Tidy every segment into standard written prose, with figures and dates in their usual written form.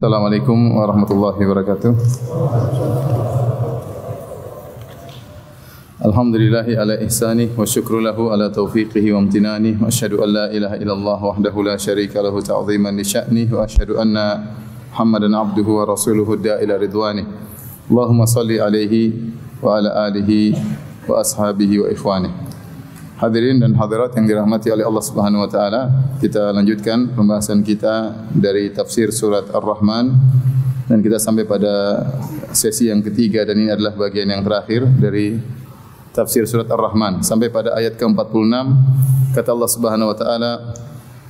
Assalamualaikum warahmatullahi wabarakatuh. Alhamdulillahi ala ihsanih wa syukru lahu ala taufiqihi wa amtinanih wa asyhadu an la ilaha illallah wahdahu la syarika lahu ta'ziman li sya'nih wa asyhadu anna Muhammadan abduhu wa rasuluhu da'ila ridwanih. Allahumma salli alaihi wa ala alihi wa ashabihi wa ikhwanih. Hadirin dan hadirat yang dirahmati oleh Allah Subhanahu wa taala, kita lanjutkan pembahasan kita dari tafsir surat Ar-Rahman dan kita sampai pada sesi yang ketiga dan ini adalah bagian yang terakhir dari tafsir surat Ar-Rahman sampai pada ayat ke-46. Kata Allah Subhanahu wa taala,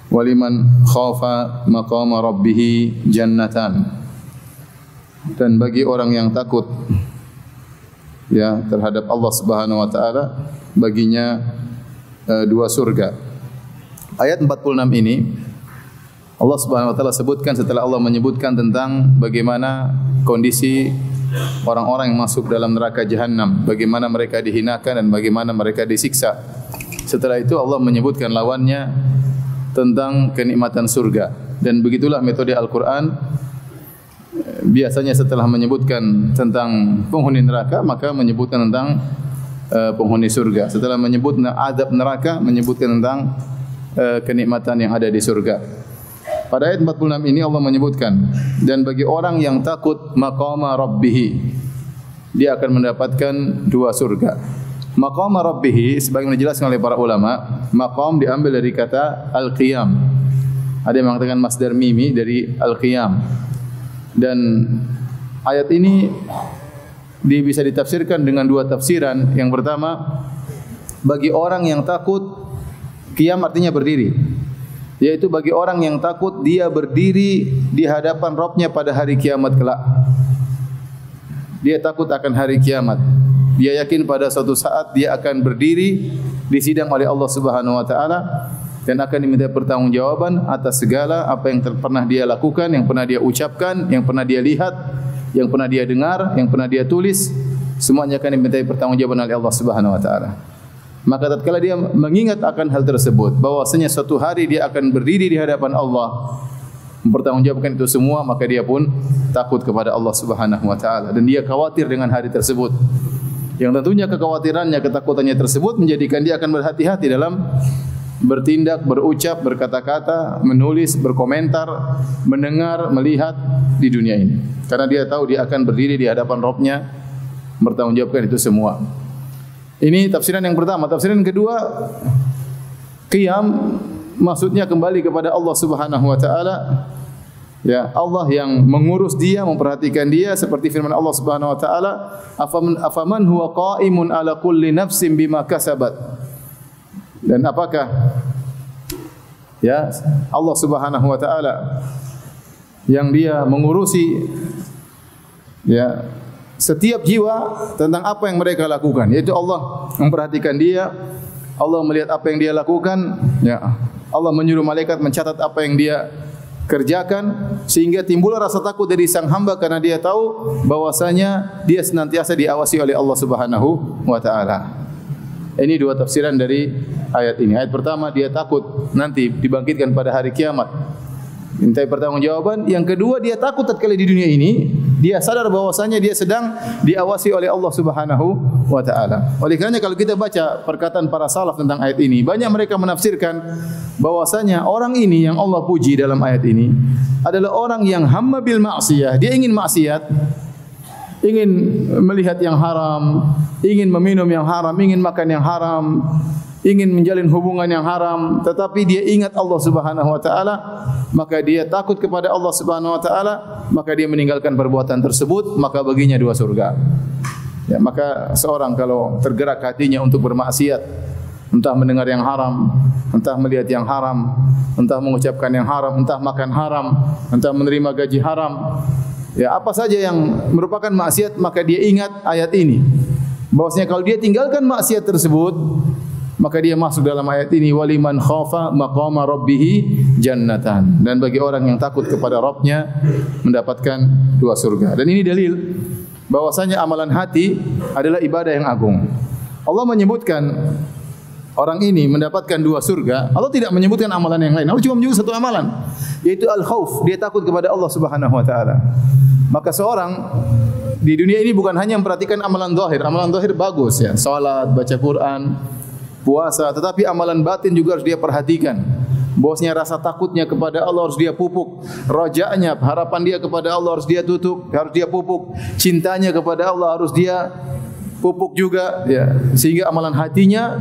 "Waliman khafa maqama rabbih jannatan." Dan bagi orang yang takut terhadap Allah Subhanahu wa taala, baginya dua surga. Ayat 46 ini Allah Subhanahu wa taala sebutkan setelah Allah menyebutkan tentang bagaimana kondisi orang-orang yang masuk dalam neraka jahanam, bagaimana mereka dihinakan dan bagaimana mereka disiksa. Setelah itu Allah menyebutkan lawannya tentang kenikmatan surga. Dan begitulah metode Al-Qur'an. Biasanya setelah menyebutkan tentang penghuni neraka, maka menyebutkan tentang penghuni surga. Setelah menyebut azab neraka, menyebutkan tentang kenikmatan yang ada di surga. Pada ayat 46 ini Allah menyebutkan, dan bagi orang yang takut maqama rabbih, dia akan mendapatkan dua surga. Maqama rabbih, sebagaimana dijelaskan oleh para ulama, maqam diambil dari kata al-qiyam. Ada yang mengatakan masdar mimi dari al-qiyam. Dan ayat ini bisa ditafsirkan dengan dua tafsiran. Yang pertama, bagi orang yang takut, qiyam artinya berdiri, yaitu bagi orang yang takut dia berdiri di hadapan Rabb-Nya pada hari kiamat kelak. Dia takut akan hari kiamat. Dia yakin pada suatu saat dia akan berdiri disidang oleh Allah Subhanahu wa taala dan akan diminta pertanggungjawaban atas segala apa yang pernah dia lakukan, yang pernah dia ucapkan, yang pernah dia lihat, yang pernah dia dengar, yang pernah dia tulis, semuanya akan dimintai pertanggungjawaban oleh Allah Subhanahu wa taala. Maka tatkala dia mengingat akan hal tersebut, bahwasanya suatu hari dia akan berdiri di hadapan Allah, mempertanggungjawabkan itu semua, maka dia pun takut kepada Allah Subhanahu wa taala dan dia khawatir dengan hari tersebut. Yang tentunya kekhawatirannya, ketakutannya tersebut menjadikan dia akan berhati-hati dalam bertindak, berucap, berkata-kata, menulis, berkomentar, mendengar, melihat di dunia ini. Karena dia tahu dia akan berdiri di hadapan Rabb-Nya, bertanggungjawabkan itu semua. Ini tafsiran yang pertama. Tafsiran yang kedua, qiyam maksudnya kembali kepada Allah Subhanahu wa taala. Ya, Allah yang mengurus dia, memperhatikan dia, seperti firman Allah Subhanahu wa taala, "Afaman huwa qa'imun ala kulli nafsin bima kasabat." Dan apakah Allah Subhanahu wa taala yang dia mengurusi setiap jiwa tentang apa yang mereka lakukan, yaitu Allah memperhatikan dia, Allah melihat apa yang dia lakukan, Allah menyuruh malaikat mencatat apa yang dia kerjakan, sehingga timbul rasa takut dari sang hamba karena dia tahu bahwasanya dia senantiasa diawasi oleh Allah Subhanahu wa taala. Ini dua tafsiran dari ayat ini. Ayat pertama, dia takut nanti dibangkitkan pada hari kiamat, minta pertanggungjawaban. Yang kedua, dia takut tatkala di dunia ini dia sadar bahwasanya dia sedang diawasi oleh Allah Subhanahu wa taala. Oleh kerana kalau kita baca perkataan para salaf tentang ayat ini, banyak mereka menafsirkan bahwasanya orang ini yang Allah puji dalam ayat ini adalah orang yang hamma bil ma'siyah. Dia ingin maksiat, ingin melihat yang haram, ingin meminum yang haram, ingin makan yang haram, ingin menjalin hubungan yang haram, tetapi dia ingat Allah Subhanahu wa taala, maka dia takut kepada Allah Subhanahu wa taala, maka dia meninggalkan perbuatan tersebut, maka baginya dua surga. Ya, maka seorang kalau tergerak hatinya untuk bermaksiat, entah mendengar yang haram, entah melihat yang haram, entah mengucapkan yang haram, entah makan haram, entah menerima gaji haram, apa saja yang merupakan maksiat, maka dia ingat ayat ini. Bahwasanya kalau dia tinggalkan maksiat tersebut, maka dia masuk dalam ayat ini, waliman khafa maqama rabbih jannatan. Dan bagi orang yang takut kepada Rabb-Nya mendapatkan dua surga. Dan ini dalil bahwasanya amalan hati adalah ibadah yang agung. Allah menyebutkan orang ini mendapatkan 2 surga, Allah tidak menyebutkan amalan yang lain. Allah cuma menyebut satu amalan, yaitu al-khauf, dia takut kepada Allah Subhanahu wa taala. Maka seorang di dunia ini bukan hanya memperhatikan amalan zahir bagus ya, salat, baca Quran, puasa, tetapi amalan batin juga harus dia perhatikan. Bahwasanya rasa takutnya kepada Allah harus dia pupuk, rajanya, harapan dia kepada Allah harus dia harus dia pupuk, cintanya kepada Allah harus dia pupuk juga ya, sehingga amalan hatinya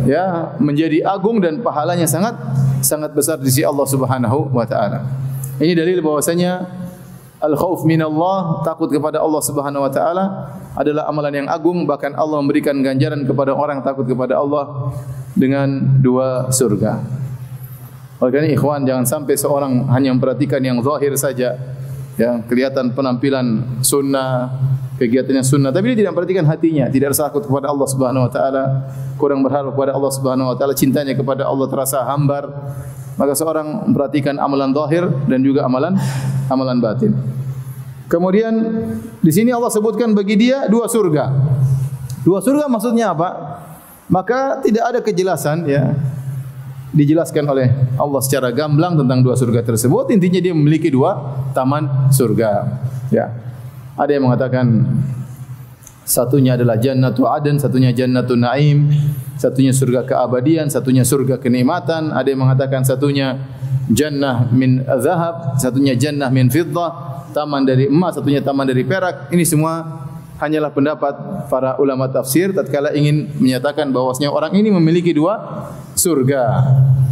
ya menjadi agung dan pahalanya sangat besar di sisi Allah Subhanahu wa taala. Ini dalil bahwasanya al-khauf minallah, takut kepada Allah Subhanahu wa taala adalah amalan yang agung, bahkan Allah memberikan ganjaran kepada orang takut kepada Allah dengan 2 surga. Oleh karena ikhwan, jangan sampai seorang hanya memperhatikan yang zahir saja, ya, kelihatan penampilan sunnah, kegiatannya sunnah, tapi dia tidak memperhatikan hatinya, tidak rasa takut kepada Allah Subhanahu wa taala, kurang berharap kepada Allah Subhanahu wa taala, cintanya kepada Allah terasa hambar. Maka seorang memperhatikan amalan zahir dan juga amalan batin. Kemudian di sini Allah sebutkan bagi dia 2 surga. 2 surga maksudnya apa? Maka tidak ada kejelasan ya. Dijelaskan oleh Allah secara gamblang tentang 2 surga tersebut. Intinya dia memiliki 2 taman surga. Ya. Ada yang mengatakan satunya adalah jannatu adn, satunya jannatu naim, satunya surga keabadian, satunya surga kenikmatan. Ada yang mengatakan satunya jannah min zahab, satunya jannah min fiddah, taman dari emas, satunya taman dari perak. Ini semua hanyalah pendapat para ulama tafsir tatkala ingin menyatakan bahwasanya orang ini memiliki 2 surga.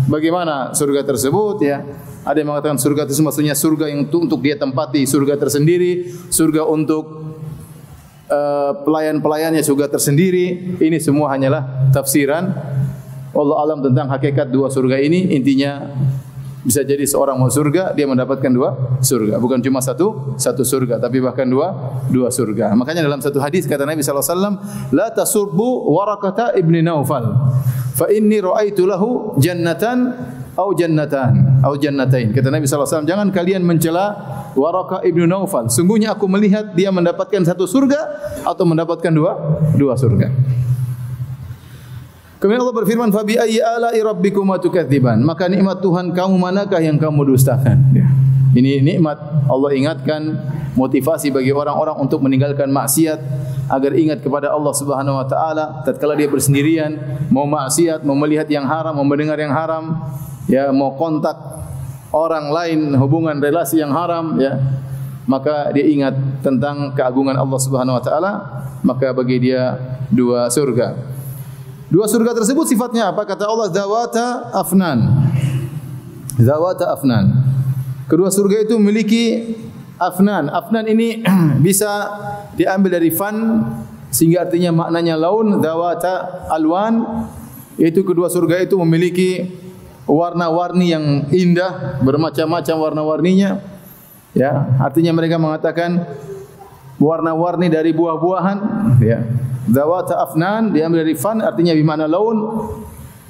Bagaimana surga tersebut ya? Ada yang mengatakan surga itu maksudnya surga yang untuk dia tempati, surga tersendiri, surga untuk pelayan-pelayannya, surga tersendiri. Ini semua hanyalah tafsiran. Allah alam tentang hakikat 2 surga ini. Intinya bisa jadi seorang mau surga, dia mendapatkan 2 surga. Bukan cuma satu surga, tapi bahkan dua surga. Makanya dalam satu hadis kata Nabi SAW, la tasurbu Warakata ibni Naufal, fa inni ra'aitu lahu jannatan au jannatain. Kata Nabi SAW, jangan kalian mencela Waraka ibnu Naufal. Sungguhnya aku melihat dia mendapatkan 1 surga atau mendapatkan dua surga. Kemudian Allah berfirman, fa bi ayyi ala'i rabbikuma tukadziban. Maka nikmat Tuhan kamu manakah yang kamu dustakan? Ya. Ini nikmat. Allah ingatkan, motivasi bagi orang-orang untuk meninggalkan maksiat agar ingat kepada Allah Subhanahu wa taala tatkala dia bersendirian, mau maksiat, mau melihat yang haram, mau mendengar yang haram, ya, mau kontak orang lain, hubungan relasi yang haram, ya, maka dia ingat tentang keagungan Allah Subhanahu wa taala, maka bagi dia 2 surga. 2 surga tersebut sifatnya apa? Kata Allah, zawata afnan. Zawata afnan. Kedua surga itu memiliki afnan. Afnan ini bisa diambil dari fan, sehingga artinya maknanya laun. Zawata alwan, yaitu kedua surga itu memiliki warna-warni yang indah, bermacam-macam warna-warninya. Ya, artinya mereka mengatakan warna-warni dari buah-buahan, ya. Zawata afnan diambil dari fan, artinya bermakna laun.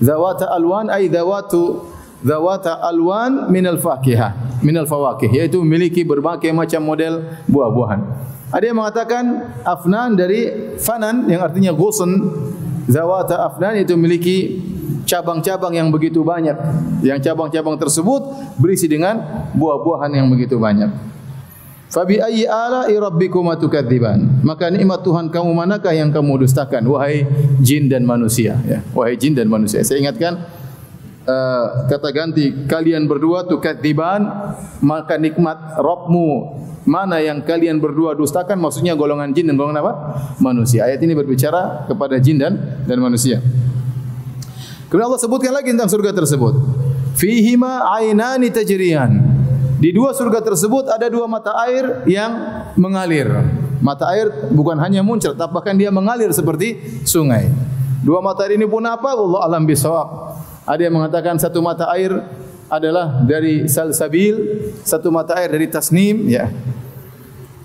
Zawata alwan ay zawata alwan minal fakihah, minal fawakih, yaitu memiliki berbagai macam model buah-buahan. Ada yang mengatakan afnan dari fanan yang artinya ghusn. Zawata afnan itu memiliki cabang-cabang yang begitu banyak, yang cabang-cabang tersebut berisi dengan buah-buahan yang begitu banyak. Fabi ayyi ala'i rabbikuma tukadziban. Maka nikmat Tuhan kamu manakah yang kamu dustakan, wahai jin dan manusia, ya. Wahai jin dan manusia. Saya ingatkan kata ganti kalian berdua tukadziban, maka nikmat Rabbmu mana yang kalian berdua dustakan, maksudnya golongan jin dan golongan apa? Manusia. Ayat ini berbicara kepada jin dan manusia. Kemudian Allah sebutkan lagi tentang surga tersebut. Fihima ainani tajriyan. Di 2 surga tersebut ada 2 mata air yang mengalir. Mata air bukan hanya muncrat, tapi bahkan dia mengalir seperti sungai. 2 mata air ini pun apa? Allah alam bisawab. Ada yang mengatakan 1 mata air adalah dari salsabil, 1 mata air dari tasnim, ya.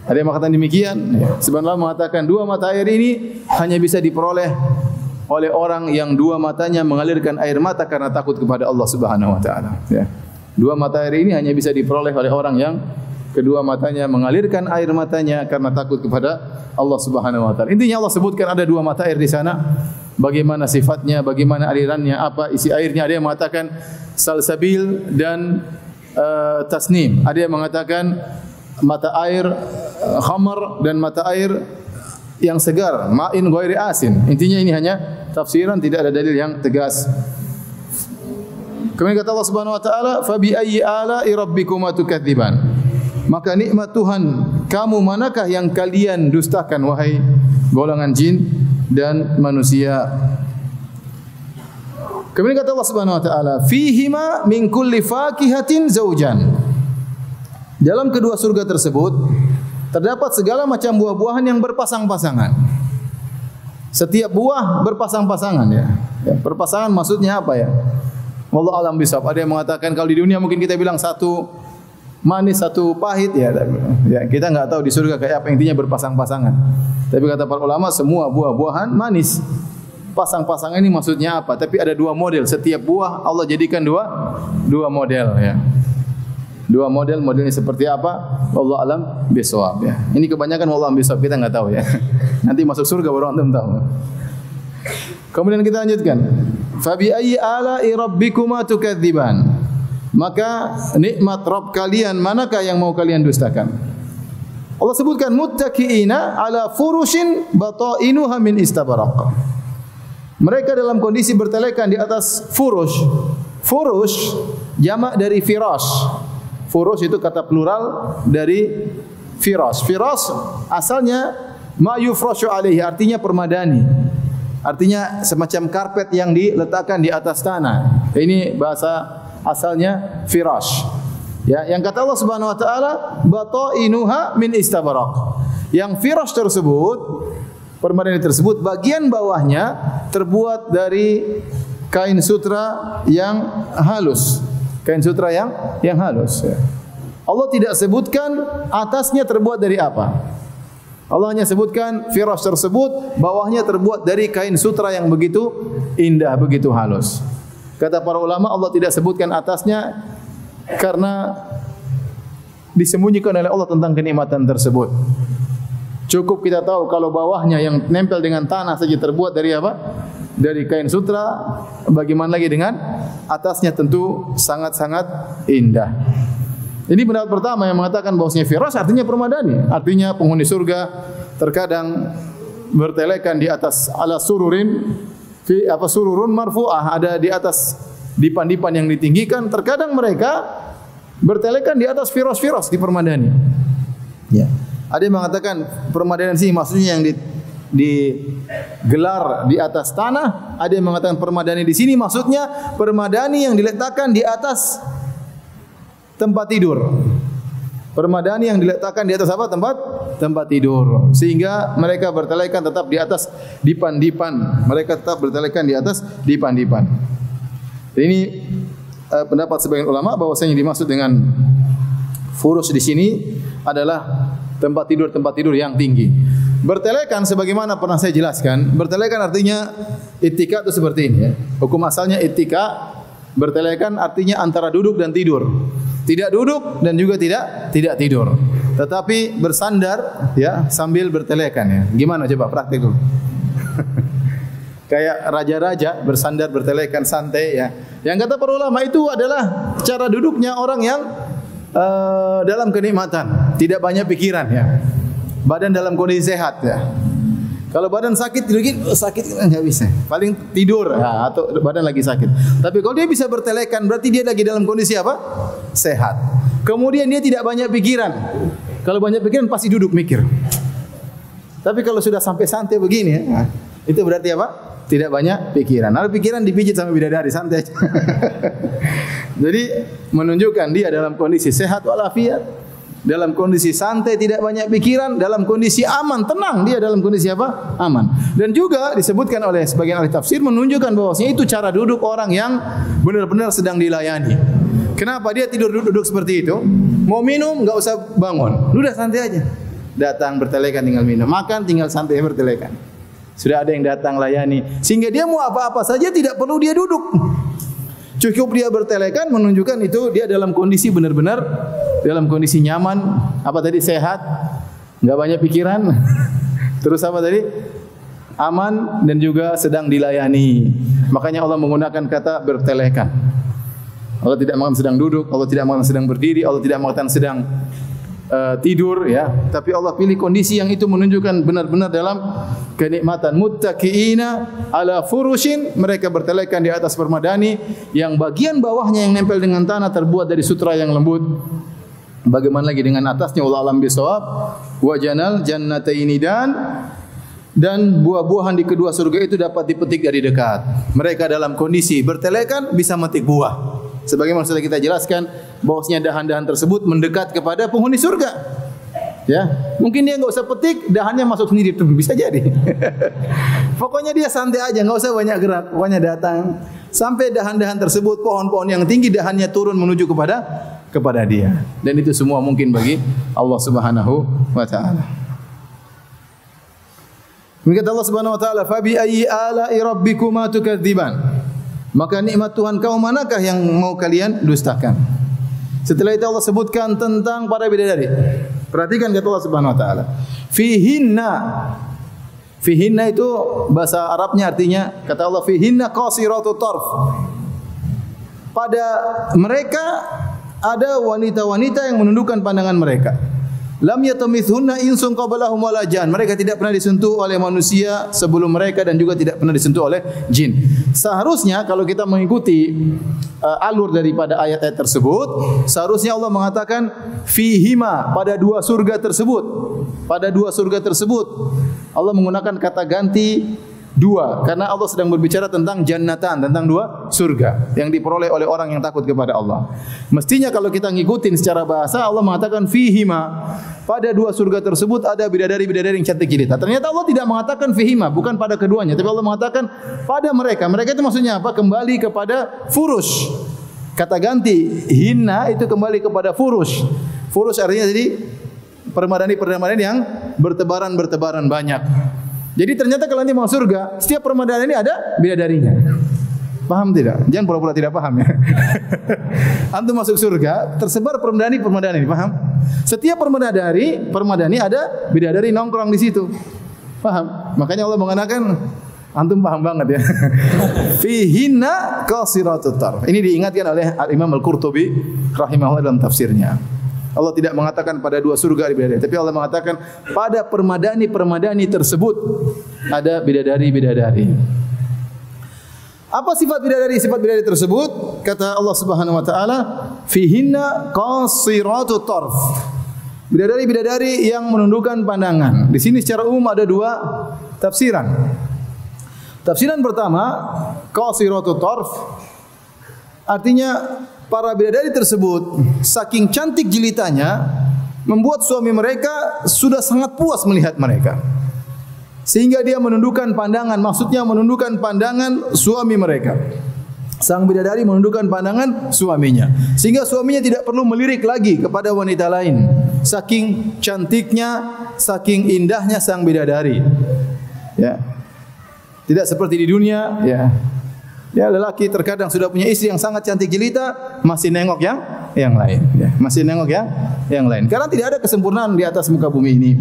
Ada yang mengatakan demikian, ya. Sebenarnya mengatakan 2 mata air ini hanya bisa diperoleh oleh orang yang 2 matanya mengalirkan air mata karena takut kepada Allah Subhanahu wa taala, ya. 2 mata air ini hanya bisa diperoleh oleh orang yang kedua matanya mengalirkan air matanya karena takut kepada Allah Subhanahu wa taala. Intinya Allah sebutkan ada dua mata air di sana. Bagaimana sifatnya, bagaimana alirannya, apa isi airnya. Ada yang mengatakan salsabil dan tasnim. Ada yang mengatakan mata air khamar dan mata air yang segar, ma'in ghairi asin. Intinya ini hanya tafsiran, tidak ada dalil yang tegas. Kemudian kata Allah Subhanahu wa taala, "Fa bi ayyi ala'i rabbikuma tukadziban?" Maka nikmat Tuhan kamu manakah yang kalian dustakan wahai golongan jin dan manusia? Kemudian kata Allah Subhanahu wa taala, "Fihima min kulli fakihatin zaujan." Dalam kedua surga tersebut terdapat segala macam buah-buahan yang berpasang-pasangan. Setiap buah berpasang-pasangan ya. Berpasangan maksudnya apa ya? Wallahu a'lam bishawab. Ada yang mengatakan kalau di dunia mungkin kita bilang satu manis, satu pahit ya. Ya, kita enggak tahu di surga kayak apa, intinya berpasang-pasangan. Tapi kata para ulama semua buah-buahan manis. Pasang-pasangan ini maksudnya apa? Tapi ada dua model. Setiap buah Allah jadikan dua model ya. Dua modelnya seperti apa? Wallahu a'lam bishawab ya. Ini kebanyakan wallahu a'lam bishawab, kita enggak tahu ya. Nanti masuk surga baru antum tahu. Kemudian kita lanjutkan. Fa bi ayyi ala'i rabbikuma tukadziban? Maka nikmat Rabb kalian manakah yang mau kalian dustakan? Allah sebutkan muttaqiina ala furushin batainuha min istabaraq. Mereka dalam kondisi bertelekan di atas furush. Furush jamak dari firash. Furush itu kata plural dari firas. Firas asalnya ma yufrashu alaihi, artinya permadani. Artinya semacam karpet yang diletakkan di atas tanah. Ini bahasa asalnya firash. Ya, yang kata Allah Subhanahu wa taala batainuha min istabaraq. Yang firash tersebut, permadani tersebut bagian bawahnya terbuat dari kain sutra yang halus. Kain sutra yang halus. Allah tidak sebutkan atasnya terbuat dari apa. Allah hanya sebutkan firash tersebut bawahnya terbuat dari kain sutra yang begitu indah, begitu halus. Kata para ulama Allah tidak sebutkan atasnya karena disembunyikan oleh Allah tentang kenikmatan tersebut. Cukup kita tahu kalau bawahnya yang nempel dengan tanah saja terbuat dari apa? Dari kain sutra, bagaimana lagi dengan atasnya, tentu sangat-sangat indah. Ini pendapat pertama yang mengatakan bahwasanya firas artinya permadani, artinya penghuni surga terkadang bertelekan di atas ala sururin sururun marfu'ah, ada di atas dipan-dipan yang ditinggikan, terkadang mereka bertelekan di atas firas-firas di permadani. Ya. Ada yang mengatakan permadani sini maksudnya yang digelar di atas tanah, ada yang mengatakan permadani di sini maksudnya permadani yang diletakkan di atas tempat tidur. Permadani yang diletakkan di atas apa? Tempat tidur. Sehingga mereka bertelekan tetap di atas dipan-dipan. Mereka tetap bertelekan di atas dipan-dipan. Ini pendapat sebagian ulama bahwasanya yang dimaksud dengan furus di sini adalah tempat tidur yang tinggi. Bertelekan sebagaimana pernah saya jelaskan, bertelekan artinya ittika itu seperti ini ya. Hukum asalnya ittika, bertelekan artinya antara duduk dan tidur. Tidak duduk dan juga tidak tidur. Tetapi bersandar ya sambil bertelekan ya. Gimana coba praktik dulu. Kayak raja-raja bersandar bertelekan santai ya. Yang kata para ulama itu adalah cara duduknya orang yang dalam kenikmatan, tidak banyak pikiran ya. Badan dalam kondisi sehat ya. Kalau badan sakit enggak bisa. Paling tidur ya, atau badan lagi sakit. Tapi kalau dia bisa bertelekan berarti dia lagi dalam kondisi apa? Sehat. Kemudian dia tidak banyak pikiran. Kalau banyak pikiran pasti duduk mikir. Tapi kalau sudah sampai santai begini ya, itu berarti apa? Tidak banyak pikiran. Kalau pikiran dipijit sama bidadari, santai aja. Jadi menunjukkan dia dalam kondisi sehat walafiat, dalam kondisi santai, tidak banyak pikiran, dalam kondisi aman, tenang, dia dalam kondisi apa? Aman. Dan juga disebutkan oleh sebagian ahli tafsir menunjukkan bahwasanya itu cara duduk orang yang benar-benar sedang dilayani. Kenapa dia tidur duduk seperti itu? Mau minum enggak usah bangun. Udah santai aja. Datang bertelekan tinggal minum, makan tinggal santai bertelekan. Sudah ada yang datang layani, sehingga dia mau apa-apa saja tidak perlu dia duduk. Cukup dia bertelekan menunjukkan itu dia dalam kondisi benar-benar dalam kondisi nyaman, apa tadi, sehat, enggak banyak pikiran. Terus apa tadi? Aman dan juga sedang dilayani. Makanya Allah menggunakan kata bertelekan. Allah tidak mengatakan sedang duduk, Allah tidak mengatakan sedang berdiri, Allah tidak mengatakan sedang tidur, ya. Tapi Allah pilih kondisi yang itu menunjukkan benar-benar dalam kenikmatan. Muttaqiina ala furushin, mereka bertelekan di atas permadani yang bagian bawahnya yang nempel dengan tanah terbuat dari sutra yang lembut. Bagaimana lagi dengan atasnya? Wallahu a'lam bishawab. Wa janal jannataini, dan buah-buahan di kedua surga itu dapat dipetik dari dekat. Mereka dalam kondisi bertelekan bisa memetik buah. Sebagaimana sudah kita jelaskan, bahwasanya dahan-dahan tersebut mendekat kepada penghuni surga. Ya, mungkin dia enggak usah petik, dahannya masuk sendiri, bisa jadi. Pokoknya dia santai aja, enggak usah banyak gerak, pokoknya datang sampai dahan-dahan tersebut, pohon-pohon yang tinggi dahannya turun menuju kepada dia. Dan itu semua mungkin bagi Allah Subhanahu wa taala. Maka Allah Subhanahu wa taala, "Fa bi ayyi ala'i rabbikuma tukadziban?" Maka nikmat Tuhan kaum manakah yang mau kalian dustakan? Setelah itu Allah sebutkan tentang para bidadari. Perhatikan kata Allah Subhanahu wa taala. Fihinna. Fihinna itu bahasa Arabnya artinya, kata Allah, fihinna qasiratut tarf. Pada mereka ada wanita-wanita yang menundukkan pandangan mereka. Lam yatamithunna insun qablahum wala jan. Mereka tidak pernah disentuh oleh manusia sebelum mereka dan juga tidak pernah disentuh oleh jin. Seharusnya kalau kita mengikuti alur daripada ayat-ayat tersebut, seharusnya Allah mengatakan fihima, pada dua surga tersebut. Pada dua surga tersebut Allah menggunakan kata ganti dua, karena Allah sedang berbicara tentang jannatan, tentang dua surga yang diperoleh oleh orang yang takut kepada Allah. Mestinya kalau kita ngikutin secara bahasa, Allah mengatakan fihima, pada dua surga tersebut ada bidadari-bidadari yang cantik jelita. Ternyata Allah tidak mengatakan fihima, bukan pada keduanya, tapi Allah mengatakan pada mereka. Mereka itu maksudnya apa? Kembali kepada furush. Kata ganti hinna itu kembali kepada furush. Furush artinya jadi permadani-permadani yang bertebaran-bertebaran banyak. Jadi ternyata kalau nanti masuk surga, setiap permadani ini ada bidadarinya. Paham tidak? Jangan pura-pura tidak paham ya. Antum masuk surga, tersebar permadani-permadani, paham? Setiap permadani ada bidadari nongkrong di situ. Paham? Makanya Allah mengatakan, antum paham banget ya. Fihinna qasiratut tarf. Ini diingatkan oleh Imam Al-Qurtubi rahimahullah dalam tafsirnya. Allah tidak mengatakan pada dua surga ada bidadari, tapi Allah mengatakan pada permadani-permadani tersebut ada bidadari-bidadari. Apa sifat bidadari? Sifat bidadari tersebut, kata Allah Subhanahu wa taala, fihinna qasiratut tarf. Bidadari-bidadari yang menundukkan pandangan. Di sini secara umum ada dua tafsiran. Tafsiran pertama, qasiratut tarf artinya para bidadari tersebut saking cantik jilitannya membuat suami mereka sudah sangat puas melihat mereka, sehingga dia menundukkan pandangan, maksudnya menundukkan pandangan suami mereka. Sang bidadari menundukkan pandangan suaminya, sehingga suaminya tidak perlu melirik lagi kepada wanita lain. Saking cantiknya, saking indahnya sang bidadari. Ya. Tidak seperti di dunia, ya. Ya, lelaki terkadang sudah punya istri yang sangat cantik jelita, masih nengok yang lain, ya. Masih nengok yang lain. Karena tidak ada kesempurnaan di atas muka bumi ini.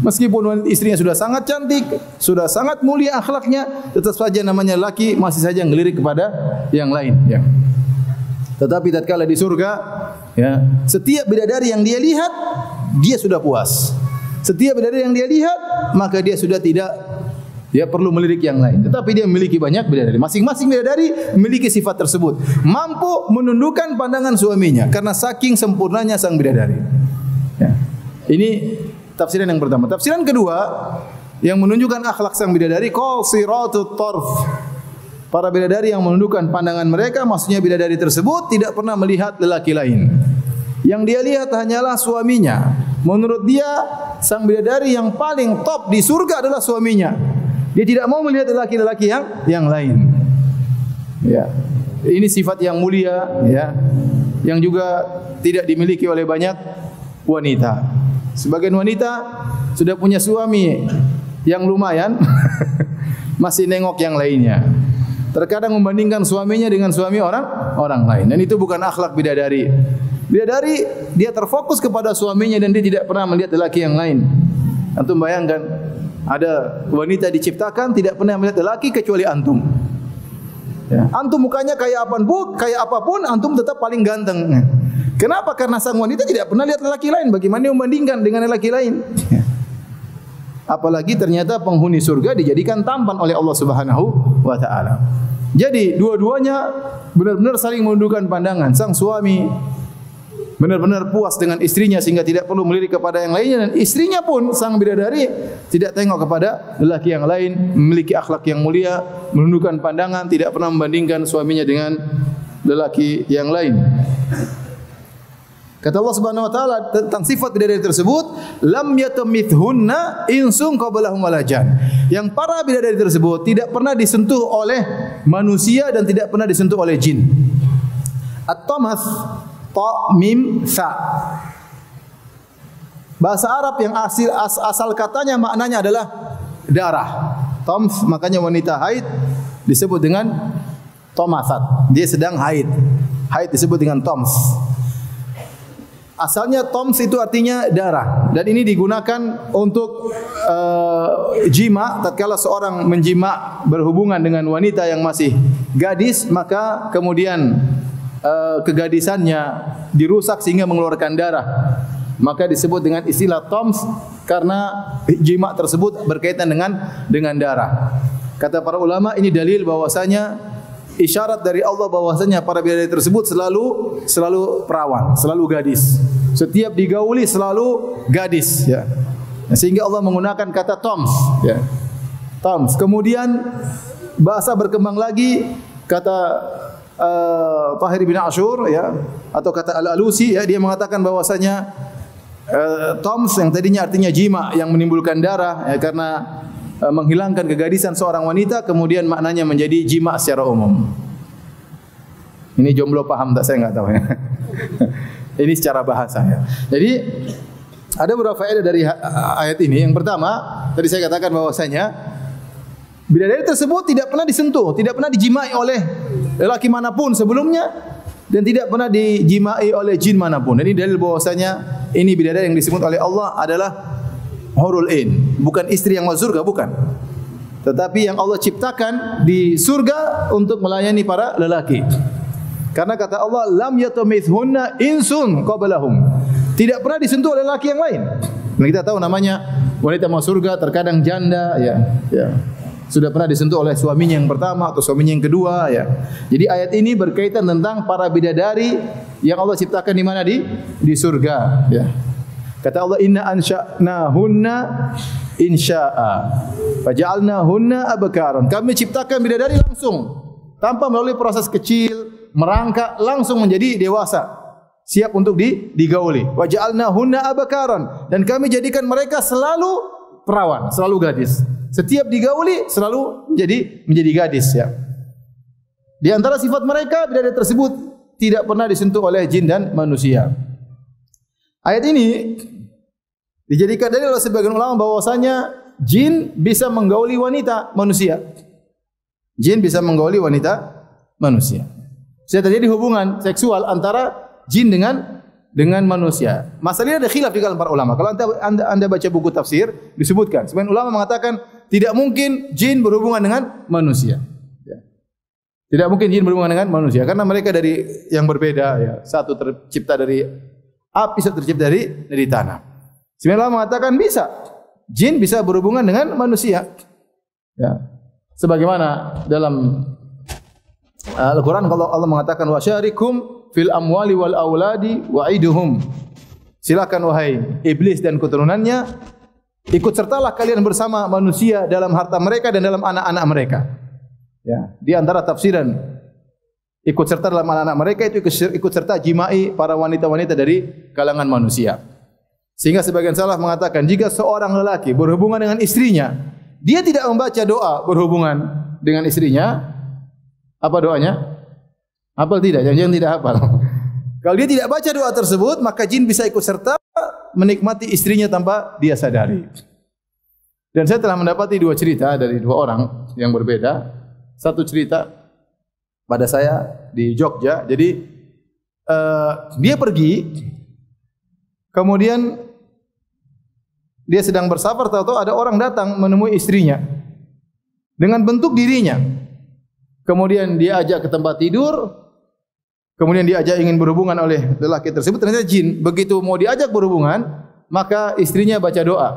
Meskipun istrinya sudah sangat cantik, sudah sangat mulia akhlaknya, tetap saja namanya lelaki masih saja ngelirik kepada yang lain, ya. Tetapi tatkala di surga, ya, setiap bidadari yang dia lihat, dia sudah puas. Setiap bidadari yang dia lihat, maka dia sudah tidak perlu melirik yang lain. Tetapi dia memiliki banyak bidadari. Masing-masing bidadari memiliki sifat tersebut. Mampu menundukkan pandangan suaminya karena saking sempurnanya sang bidadari. Ya. Ini tafsiran yang pertama. Tafsiran kedua yang menunjukkan akhlak sang bidadari, qasiratut tarf. Para bidadari yang menundukkan pandangan mereka, maksudnya bidadari tersebut tidak pernah melihat lelaki lain. Yang dia lihat hanyalah suaminya. Menurut dia, sang bidadari yang paling top di surga adalah suaminya. Dia tidak mau melihat lelaki-lelaki yang lain. Ya. Ini sifat yang mulia, ya, yang juga tidak dimiliki oleh banyak wanita. Sebagian wanita sudah punya suami yang lumayan, masih nengok yang lainnya. terkadang membandingkan suaminya dengan suami orang lain, dan itu bukan akhlak bidadari. Bidadari dia terfokus kepada suaminya dan dia tidak pernah melihat lelaki yang lain. Antum bayangkan, ada wanita diciptakan tidak pernah melihat lelaki kecuali antum. Ya. Antum mukanya kayak apapun, antum tetap paling ganteng. Kenapa? Karena sang wanita tidak pernah lihat lelaki lain. Bagaimana dia membandingkan dengan lelaki lain? Ya. Apalagi ternyata penghuni surga dijadikan tampan oleh Allah Subhanahu wa taala. Jadi dua-duanya benar-benar saling menundukkan pandangan. Sang suami benar-benar puas dengan istrinya sehingga tidak perlu melirik kepada yang lainnya, dan istrinya pun sang bidadari tidak tengok kepada lelaki yang lain, memiliki akhlak yang mulia, menundukkan pandangan, tidak pernah membandingkan suaminya dengan lelaki yang lain. Kata Allah Subhanahu wa taala tentang sifat bidadari tersebut, lam yatamithunna insun qablahum walajan. Yang para bidadari tersebut tidak pernah disentuh oleh manusia dan tidak pernah disentuh oleh jin. At-tamath, ta mim sa. Bahasa Arab yang asal katanya maknanya adalah darah. Tams, makanya wanita haid disebut dengan tomasat. Dia sedang haid. Haid disebut dengan toms. Asalnya toms itu artinya darah, dan ini digunakan untuk jima. Tatkala seorang menjima berhubungan dengan wanita yang masih gadis, maka kemudian kegadisannya dirusak sehingga mengeluarkan darah, maka disebut dengan istilah toms karena jima tersebut berkaitan dengan darah. Kata para ulama, ini dalil bahwasanya isyarat dari Allah bahwasanya para bidadari tersebut selalu perawan, selalu gadis. Setiap digauli selalu gadis, ya. Sehingga Allah menggunakan kata toms, ya. Toms. Kemudian bahasa berkembang lagi, kata Tahir bin Ashur, ya, atau kata Al-Alusi, ya, dia mengatakan bahwasanya toms yang tadinya artinya jima yang menimbulkan darah, ya, karena menghilangkan kegadisan seorang wanita, kemudian maknanya menjadi jima secara umum. Ini jomblo paham tak? Saya enggak tahu, ya. Ini secara bahasa, ya. Jadi ada beberapa faedah dari ayat ini. Yang pertama, tadi saya katakan bahwasanya bidadari tersebut tidak pernah disentuh, tidak pernah dijimai oleh lelaki manapun sebelumnya, dan tidak pernah dijimai oleh jin manapun. Dan ini dalil bahwasanya ini bidadari yang disebut oleh Allah adalah hurul ain, bukan istri yang masuk surga, bukan. Tetapi yang Allah ciptakan di surga untuk melayani para lelaki. Karena kata Allah, lam yatamithunna insun qablahum. Tidak pernah disentuh oleh lelaki yang lain. Dan kita tahu namanya wanita masuk surga terkadang janda, ya. Sudah pernah disentuh oleh suaminya yang pertama atau suaminya yang kedua, ya. Jadi ayat ini berkaitan tentang para bidadari yang Allah ciptakan di mana, di surga, ya. Kata Allah, inna ansha'nahunna insya'a faja'alnahunna abkaran. Kami ciptakan bidadari langsung tanpa melalui proses kecil, merangkak, langsung menjadi dewasa, siap untuk digauli. Waja'alnahunna abkaran, dan kami jadikan mereka selalu perawan, selalu gadis. Setiap digauli selalu menjadi gadis, ya. Di antara sifat mereka, bidadari tersebut tidak pernah disentuh oleh jin dan manusia. Ayat ini dijadikan dalil oleh sebagian ulama bahwasanya jin bisa menggauli wanita manusia. Jin bisa menggauli wanita manusia. Sudah terjadi hubungan seksual antara jin dengan manusia. Masalah ini ada khilaf di kalangan para ulama. Kalau anda baca buku tafsir, disebutkan sebagian ulama mengatakan tidak mungkin jin berhubungan dengan manusia. Tidak mungkin jin berhubungan dengan manusia karena mereka dari yang berbeda, ya. Satu tercipta dari api, satu tercipta dari tanah. Sebagian ulama mengatakan bisa. Jin bisa berhubungan dengan manusia. Ya. Sebagaimana dalam Al-Quran kalau Allah mengatakan wasyarikum fil amwali wal auladi wa'iduhum. Silakan wahai iblis dan keturunannya, ikut sertalah kalian bersama manusia dalam harta mereka dan dalam anak-anak mereka. Ya, di antara tafsiran ikut serta dalam anak-anak mereka itu ikut serta jimai para wanita-wanita dari kalangan manusia. Sehingga sebagian salaf mengatakan jika seorang lelaki berhubungan dengan istrinya, dia tidak membaca doa berhubungan dengan istrinya, apa doanya? Hafal tidak? Jangan-jangan tidak hafal. Kalau dia tidak baca doa tersebut, maka jin bisa ikut serta menikmati istrinya tanpa dia sadari. Dan saya telah mendapati dua cerita dari dua orang yang berbeda. Satu cerita pada saya di Jogja. Jadi dia pergi, kemudian dia sedang bersafar, tahu-tahu ada orang datang menemui istrinya dengan bentuk dirinya. Kemudian dia ajak ke tempat tidur, kemudian dia ajak ingin berhubungan oleh lelaki tersebut, ternyata jin. Begitu mau diajak berhubungan, maka istrinya baca doa.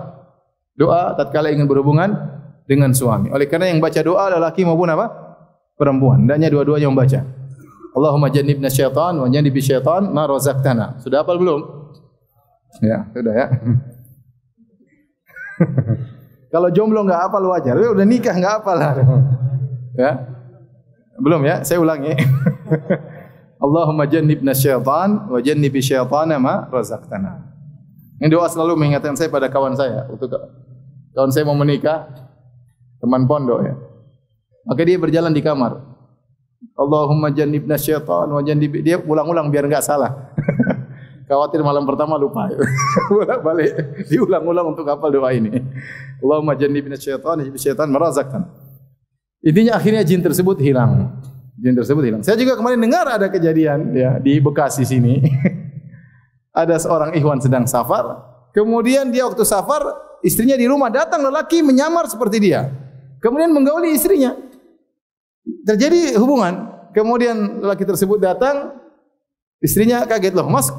Doa tatkala ingin berhubungan dengan suami. Oleh karena yang baca doa lelaki maupun apa? Perempuan. Hendaknya dua-duanya membaca. Allahumma jannibna syaitan wa jannibi syaitan ma razaqtana. Sudah hafal belum? Ya, sudah ya. Kalau jomblo enggak hafal wajar. Udah nikah enggak hafal lah. Ya. Belum ya? Saya ulangi. Allahumma jannibna syaitan wa jannibi syaitana ma razaqtana. Ini doa selalu mengingatkan saya pada kawan saya. Untuk kawan saya mau menikah, teman pondok ya. Maka dia berjalan di kamar. Allahumma jannibna syaitan wa jannibi, dia ulang-ulang biar enggak salah. Khawatir malam pertama lupa. Bolak-balik diulang-ulang untuk hafal doa ini. Allahumma jannibna syaitan wa jannibi syaitan ma razaqtana. Intinya akhirnya jin tersebut hilang. Jin tersebut hilang. Saya juga kemarin dengar ada kejadian ya di Bekasi sini. Ada seorang ikhwan sedang safar, kemudian dia waktu safar, istrinya di rumah, datang lelaki menyamar seperti dia. Kemudian menggauli istrinya. Terjadi hubungan. Kemudian lelaki tersebut datang, istrinya kaget, "Loh, Mas,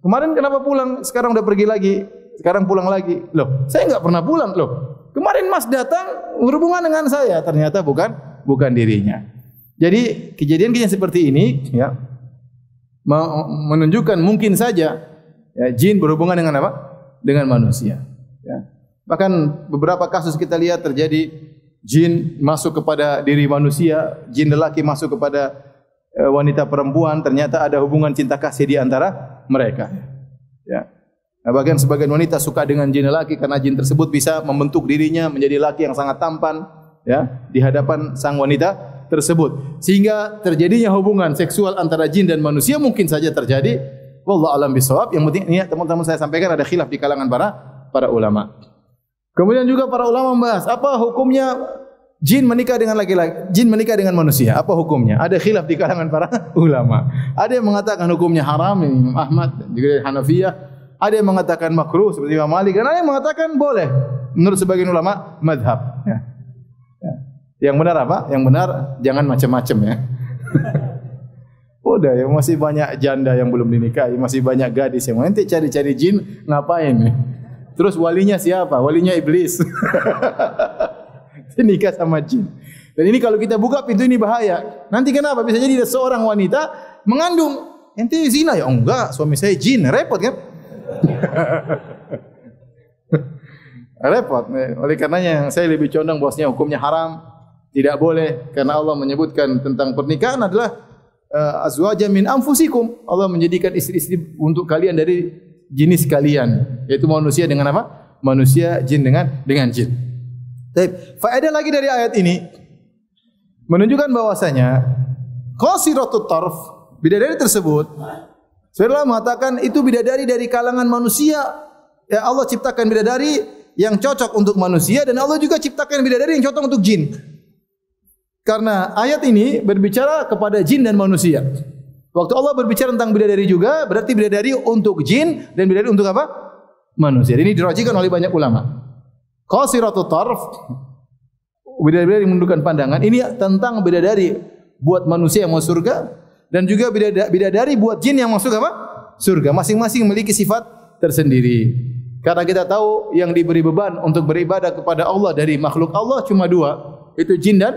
kemarin kenapa pulang? Sekarang udah pergi lagi. Sekarang pulang lagi." "Loh, saya enggak pernah pulang." "Loh, kemarin Mas datang berhubungan dengan saya." Ternyata bukan dirinya. Jadi kejadian-kejadian seperti ini ya menunjukkan mungkin saja ya, jin berhubungan dengan apa? Dengan manusia. Ya. Bahkan beberapa kasus kita lihat terjadi jin masuk kepada diri manusia, jin lelaki masuk kepada wanita perempuan, ternyata ada hubungan cinta kasih di antara mereka. Ya. Nah, bagian sebagian wanita suka dengan jin lelaki karena jin tersebut bisa membentuk dirinya menjadi laki yang sangat tampan ya di hadapan sang wanita tersebut, sehingga terjadinya hubungan seksual antara jin dan manusia mungkin saja terjadi. Wallahu a'lam bishawab. Yang penting ini teman-teman saya sampaikan ada khilaf di kalangan para ulama. Kemudian juga para ulama membahas apa hukumnya jin menikah dengan laki-laki, jin menikah dengan manusia. Apa hukumnya? Ada khilaf di kalangan para ulama. Ada yang mengatakan hukumnya haram, Imam Ahmad dan juga Hanafiyah. Ada yang mengatakan makruh seperti Imam Malik, dan ada yang mengatakan boleh menurut sebagian ulama madhab. Ya. Yang benar apa? Yang benar jangan macam-macam ya. Udah ya, masih banyak janda yang belum dinikahi, masih banyak gadis yang nanti cari-cari jin ngapain nih? Terus walinya siapa? Walinya iblis. Nikah sama jin. Dan ini kalau kita buka pintu ini bahaya. Nanti kenapa? Bisa jadi ada seorang wanita mengandung. Ente zina ya? Oh, enggak, suami saya jin. Repot kan? Repot. Oleh karenanya saya lebih condong bahwasanya hukumnya haram. Tidak boleh, karena Allah menyebutkan tentang pernikahan adalah azwajan min anfusikum. Allah menjadikan istri-istri untuk kalian dari jenis kalian, yaitu manusia dengan apa? Manusia, jin dengan jin. Baik, faedah lagi dari ayat ini menunjukkan bahwasanya qasiratut tarf, bidadari tersebut, Allah mengatakan itu bidadari dari kalangan manusia. Ya, Allah ciptakan bidadari yang cocok untuk manusia dan Allah juga ciptakan bidadari yang cocok untuk jin. Karena ayat ini berbicara kepada jin dan manusia. Waktu Allah berbicara tentang bidadari juga, berarti bidadari untuk jin dan bidadari untuk apa? Manusia. Ini dirajikan oleh banyak ulama. Qasiratut tarf, bidadari yang menundukkan pandangan. Ini tentang bidadari buat manusia yang mau surga dan juga bidadari buat jin yang masuk apa? Surga. Masing-masing memiliki sifat tersendiri. Karena kita tahu yang diberi beban untuk beribadah kepada Allah dari makhluk Allah cuma dua, itu jin dan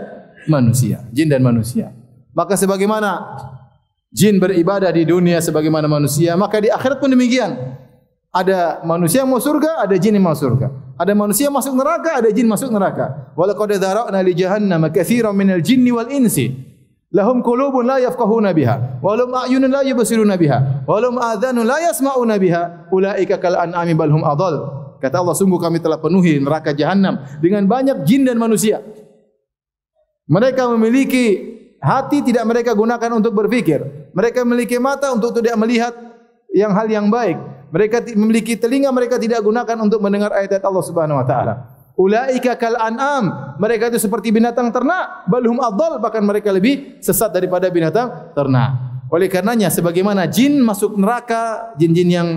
manusia, jin dan manusia. Maka sebagaimana jin beribadah di dunia sebagaimana manusia, maka di akhirat pun demikian. Ada manusia yang mau surga, ada jin yang mau surga. Ada manusia masuk neraka, ada jin masuk neraka. Wa laqad dzara'na li jahannama katsiran minal jinni wal insi. Lahum qulubun la yafqahuna biha, wa lahum a'yunun la yubsiruna biha, wa lahum adhanun la yasma'una biha. Ulaika kal an'ami bal hum adall. Kata Allah, sungguh kami telah penuhi neraka jahanam dengan banyak jin dan manusia. Mereka memiliki hati tidak mereka gunakan untuk berfikir. Mereka memiliki mata untuk tidak melihat hal yang baik. Mereka memiliki telinga mereka tidak gunakan untuk mendengar ayat-ayat Allah Subhanahu wa taala. Ulaika kal an'am, mereka itu seperti binatang ternak, balhum adall, bahkan mereka lebih sesat daripada binatang ternak. Oleh karenanya sebagaimana jin masuk neraka, jin-jin yang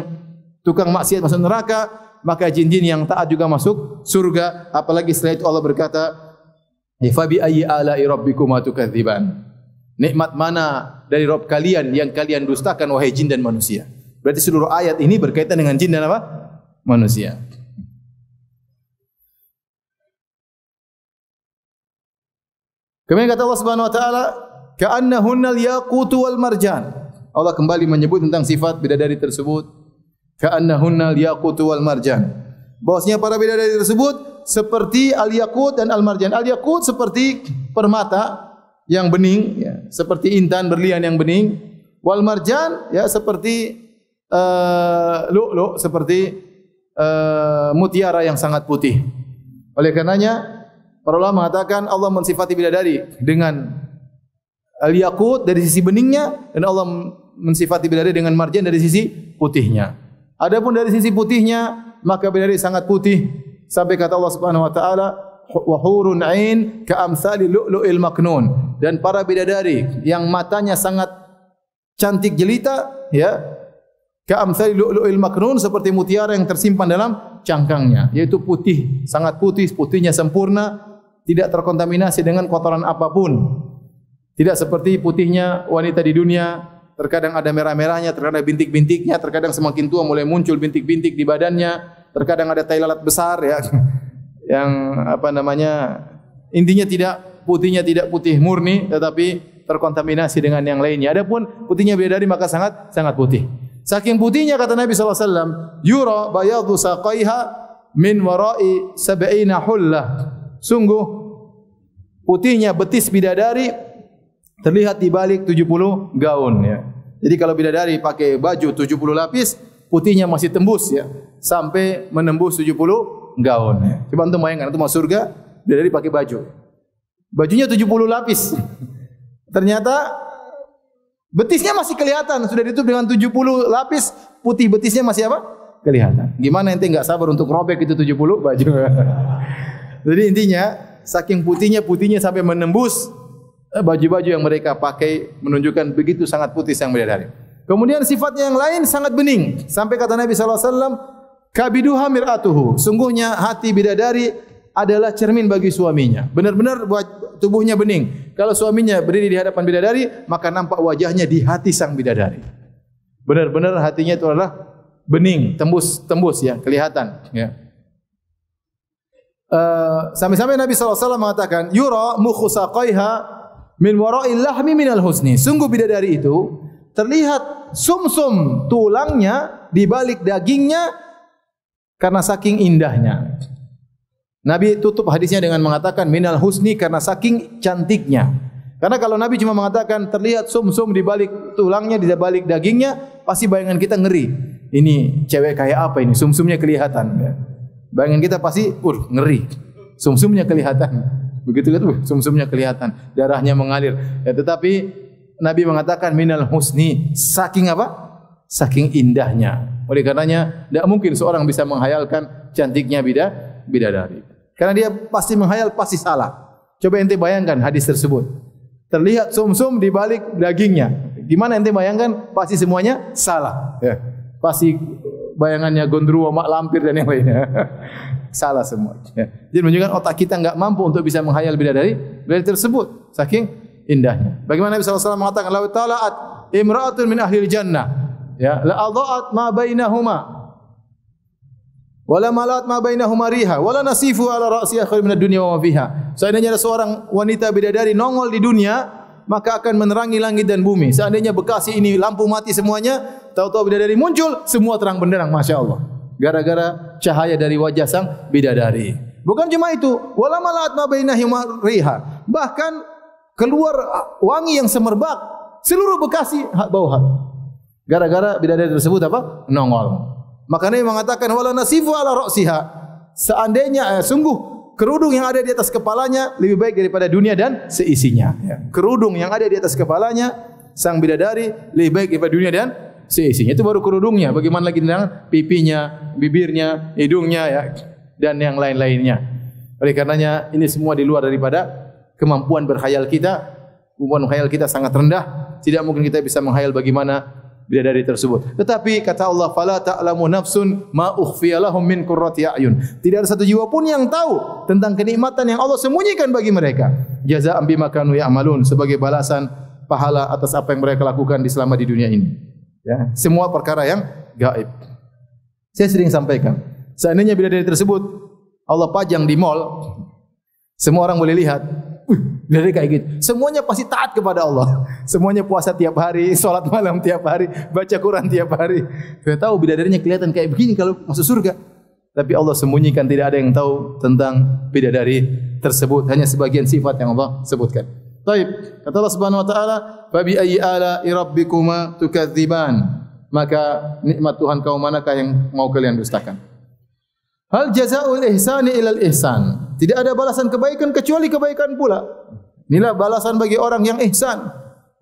tukang maksiat masuk neraka, maka jin-jin yang taat juga masuk surga. Apalagi setelah itu Allah berkata, "Fa bi ayyi ala'i rabbikuma tukadziban?" Nikmat mana dari Rabb kalian yang kalian dustakan wahai jin dan manusia? Berarti seluruh ayat ini berkaitan dengan jin dan apa? Manusia. Kemudian kata Allah Subhanahu wa taala, "Ka'annahunnal yaqutu wal marjan." Allah kembali menyebut tentang sifat bidadari tersebut. Ka'annahunnal yaqutu wal marjan. Bahwasanya para bidadari tersebut seperti al-yaqut dan al-marjan. Al-yaqut seperti permata yang bening, ya, seperti intan berlian yang bening. Wal marjan ya seperti lu'lu', seperti mutiara yang sangat putih. Oleh karenanya para ulama mengatakan Allah mensifati bidadari dengan al-yaqut dari sisi beningnya, dan Allah mensifati bidadari dengan marjan dari sisi putihnya. Adapun dari sisi putihnya, maka bidadari sangat putih sampai kata Allah Subhanahu wa taala, wa hurun 'ain ka'amsali lu'lu'il maknun. Dan para bidadari yang matanya sangat cantik jelita, ya, ka'amsali lu'lu'il maknun, seperti mutiara yang tersimpan dalam cangkangnya, yaitu putih, sangat putih, putihnya sempurna, tidak terkontaminasi dengan kotoran apapun. Tidak seperti putihnya wanita di dunia, terkadang ada merah-merahnya, terkadang bintik-bintiknya, terkadang semakin tua mulai muncul bintik-bintik di badannya, terkadang ada tai lalat besar, ya, yang apa namanya, intinya putihnya tidak putih murni, tetapi terkontaminasi dengan yang lainnya. Adapun putihnya bidadari maka sangat putih. Saking putihnya kata Nabi sallallahu alaihi wasallam, yura bayadu saqaiha min wara'i sab'ina hullah. Sungguh putihnya betis bidadari terlihat di balik 70 gaun, ya. Jadi kalau bidadari pakai baju 70 lapis, putihnya masih tembus, ya, sampai menembus 70 gaun, ya. Coba antum bayangkan, antum masuk surga, bidadari pakai baju. Bajunya 70 lapis. Ternyata betisnya masih kelihatan, sudah ditutup dengan 70 lapis, putih betisnya masih apa? Kelihatan. Gimana ente enggak sabar untuk robek itu 70 baju? Jadi intinya, saking putihnya sampai menembus baju-baju yang mereka pakai, menunjukkan begitu sangat putih sang bidadari. Kemudian sifatnya yang lain sangat bening, sampai kata Nabi sallallahu alaihi wasallam, kabiduha mir'atuhu. Sungguhnya hati bidadari adalah cermin bagi suaminya. Benar-benar buat tubuhnya bening. Kalau suaminya berdiri di hadapan bidadari, maka nampak wajahnya di hati sang bidadari. Benar-benar hatinya itu adalah bening, tembus ya, kelihatan, ya. Sampai-sampai Nabi sallallahu alaihi wasallam mengatakan, yura mukhsaqaiha min wara'il lahmi minal husni. Sungguh bidadari itu terlihat sumsum tulangnya di balik dagingnya karena saking indahnya. Nabi tutup hadisnya dengan mengatakan minal husni, karena saking cantiknya. Karena kalau Nabi cuma mengatakan terlihat sumsum di balik tulangnya, di balik dagingnya, pasti bayangan kita ngeri. Ini cewek kayak apa ini? Sumsumnya kelihatan, ya. Bayangan kita pasti ngeri. Sumsumnya kelihatan. Begitu kan, sumsumnya kelihatan, darahnya mengalir. Ya, tetapi Nabi mengatakan minal husni, saking apa? Saking indahnya. Oleh karenanya tidak mungkin seorang bisa menghayalkan cantiknya bidadari. Karena dia pasti menghayal, pasti salah. Coba ente bayangkan hadis tersebut. Terlihat sumsum di balik dagingnya. Gimana ente bayangkan? Pasti semuanya salah. Ya. Pasti bayangannya gondruwo, mak lampir dan yang lainnya. Salah semua. Ya. Jadi menunjukkan otak kita enggak mampu untuk bisa menghayal bidadari tersebut, saking indahnya. Bagaimana Nabi sallallahu alaihi wasallam mengatakan, "Lau tala'at imra'atun min ahlil jannah, ya, la adha'at ma bainahuma. Wala malat ma bainahuma riha, wala nasifu ala ra'siha khair min ad-dunya wa ma fiha." Seandainya ada seorang wanita bidadari nongol di dunia, maka akan menerangi langit dan bumi. Seandainya Bekasi ini lampu mati semuanya, tahu-tahu bidadari muncul, semua terang benderang, Masya Allah. Gara-gara cahaya dari wajah sang bidadari. Bukan cuma itu, wala malat ma bainahuma riha. Bahkan keluar wangi yang semerbak, seluruh Bekasi bau harum. Gara-gara bidadari tersebut apa? Nongol. Makanya mengatakan wala nasifu ala ra'siha. Seandainya sungguh kerudung yang ada di atas kepalanya lebih baik daripada dunia dan seisinya. Ya. Kerudung yang ada di atas kepalanya sang bidadari lebih baik daripada dunia dan seisinya. Itu baru kerudungnya. Bagaimana lagi dengan pipinya, bibirnya, hidungnya, ya, dan yang lain-lainnya. Oleh karenanya ini semua di luar daripada kemampuan berkhayal kita. Kemampuan khayal kita sangat rendah. Tidak mungkin kita bisa menghayal bagaimana bidadari tersebut. Tetapi kata Allah, "Fala ta'lamu nafsun ma ukhfiya lahum min qurrati a'yun." Tidak ada satu jiwa pun yang tahu tentang kenikmatan yang Allah sembunyikan bagi mereka. Jazaa'an bima kanu ya'malun, sebagai balasan pahala atas apa yang mereka lakukan selama di dunia ini. Ya, semua perkara yang gaib. Saya sering sampaikan, seandainya bidadari tersebut Allah pajang di mall, semua orang boleh lihat. Bidadari kayak gitu. Semuanya pasti taat kepada Allah. Semuanya puasa tiap hari, salat malam tiap hari, baca Quran tiap hari. Saya tahu bidadarinya kelihatan kayak begini kalau masuk surga. Tapi Allah sembunyikan, tidak ada yang tahu tentang bidadari tersebut, hanya sebagian sifat yang Allah sebutkan. Baik, kata Allah Subhanahu wa taala, "Fa bi ayyi ala'i rabbikuma tukadziban?" Maka nikmat Tuhan kaum manakah yang mau kalian dustakan? Hal jazaa'ul ihsani ilal ihsan. Tidak ada balasan kebaikan kecuali kebaikan pula. Inilah balasan bagi orang yang ihsan.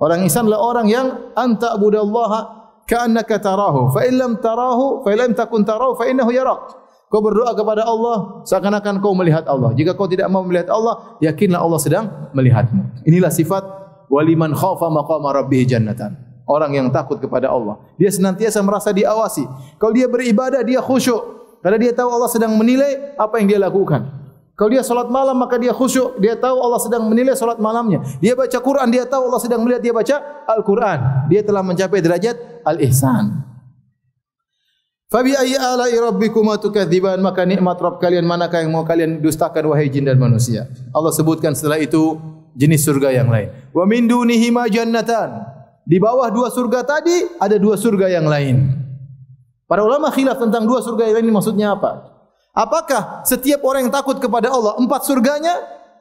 Orang ihsan adalah orang yang anta abudallaha ka'annaka tarahu, fa in lam tarahu, fa lam takun tarahu, fa innahu yarak. Kau berdoa kepada Allah seakan-akan kau melihat Allah. Jika kau tidak mau melihat Allah, yakinlah Allah sedang melihatmu. Inilah sifat waliman khafa maqama rabbih jannatan. Orang yang takut kepada Allah, dia senantiasa merasa diawasi. Kalau dia beribadah, dia khusyuk karena dia tahu Allah sedang menilai apa yang dia lakukan. Kalau dia salat malam, maka dia khusyuk, dia tahu Allah sedang menilai salat malamnya. Dia baca Quran, dia tahu Allah sedang melihat dia baca Al-Quran. Dia telah mencapai derajat al-ihsan. Fabi ayyi ala'i rabbikuma tukadziban, maka nikmat Rabb kalian manakah yang mau kalian dustakan wahai jin dan manusia. Allah sebutkan setelah itu jenis surga yang lain. Wa min dunihima jannatan. Di bawah dua surga tadi ada dua surga yang lain. Para ulama khilaf tentang dua surga yang lain ini maksudnya apa? Apakah setiap orang yang takut kepada Allah 4 surganya,